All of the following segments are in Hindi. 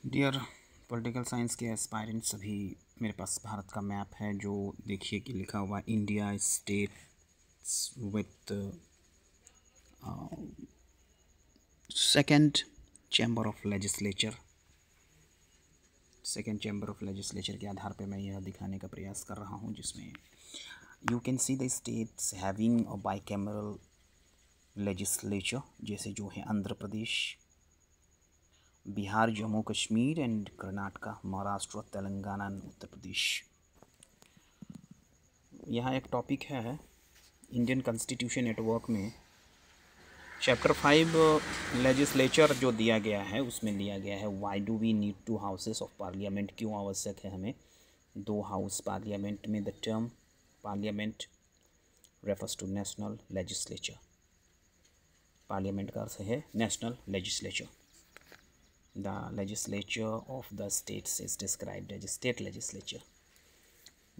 डियर पॉलिटिकल साइंस के एस्पायरेंट्स, अभी मेरे पास भारत का मैप है जो देखिए कि लिखा हुआ India states with second chamber of legislature. Second chamber of legislature के आधार पे मैं यह दिखाने का प्रयास कर रहा हूँ, जिसमें you can see the states having a bicameral legislature, जैसे जो है आंध्र प्रदेश, बिहार, जम्मू कश्मीर एंड कर्नाटका, महाराष्ट्र, तेलंगाना एंड उत्तर प्रदेश। यहाँ एक टॉपिक है इंडियन कॉन्स्टिट्यूशन नेटवर्क में चैप्टर 5 लेजिस्लेचर जो दिया गया है, उसमें दिया गया है why do we need two houses of parliament, क्यों आवश्यक है हमें दो हाउस पार्लियामेंट में। The term parliament refers to national legislature. Parliament का अर्थ है national legislature. The legislature of the states is described as state legislature।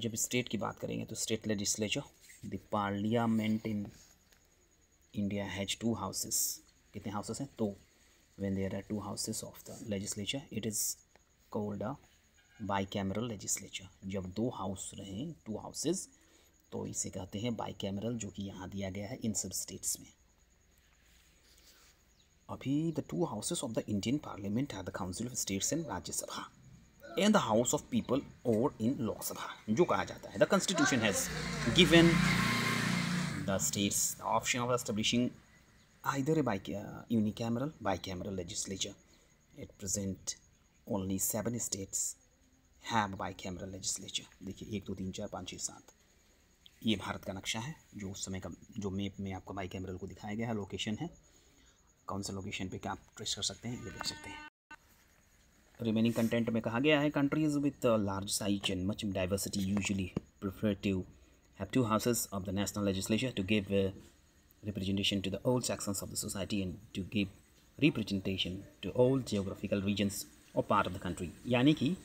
जब स्टेट की बात करेंगे तो state legislature. The parliament in India has two houses. कितने हाउसेस हैं? तो when there are two houses of the legislature it is called a bicameral legislature. जब दो हाउस रहें, टू हाउसेस, तो इसे कहते हैं बाइकैमरल, जो कि यहाँ दिया गया है इन सब स्टेट्स में। अभी the two houses of the Indian parliament are the council of states and Rajya Sabha and the house of people और इन लोकसभा, जो कहा जाता है। The constitution has given the states the option of establishing either a unicameral bicameral legislature। At present only 7 states have bicameral legislature। देखिए 1 2 3 4 5 6 7, ये भारत का नक्शा है जो उस समय का, जो मैप में आपको बाइकैमरल को दिखाया गया है। लोकेशन है, कौन सा लोकेशन पे क्या आप ट्रेस कर सकते हैं, ये देख सकते हैं। रिमेनिंग कंटेंट में कहा गया है countries with large size and much diversity usually prefer to have two houses of the national legislature to give representation to the all sections of the society and to give representation to all geographical regions और पार्ट ऑफ द कंट्री। यानी कि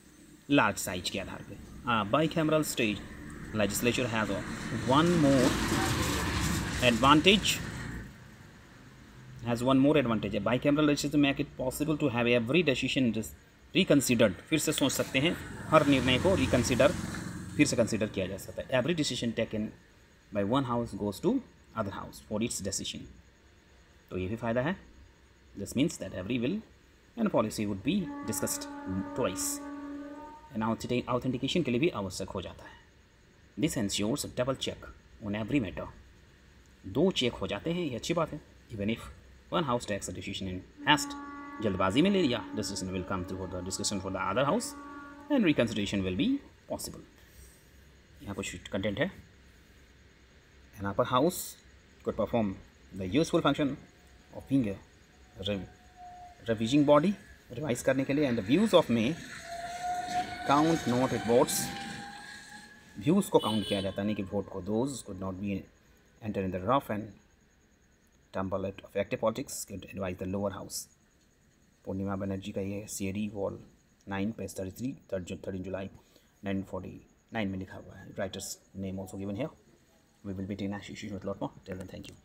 लार्ज साइज के आधार पर bicameral state legislature has one more advantage. A bicameral legislature make it possible to have every decision reconsidered। फिर से सोच सकते हैं, हर निर्णय को रिकन्सिडर, फिर से कंसिडर किया जा सकता है। Every decision taken by one house goes to other house for its decision। तो ये भी फ़ायदा है। This means that every will and policy would be discussed twice। and authentication के लिए भी आवश्यक हो जाता है। This ensures a double check on every matter। दो चेक हो जाते हैं, ये अच्छी बात है। Even if one house takes a decision in haste, जल्दबाजी में ले लिया, decision will come through the discussion for the other house and reconsideration will be possible। यहाँ कुछ कंटेंट है। An upper house could perform the useful function of being a revising body, revise करने के लिए, and the views of may count not its votes। Views को काउंट किया जाता है, नहीं कि वोट को। Those could not be enter in the rough and tumble of active politics could advise the lower house। पूर्णिमा बनर्जी का ये CAD वॉल 9 पेज 33 13 जुलाई 1949 में लिखा हुआ है। Writers name also given here. We will be ten association with lot more. Till then, thank you.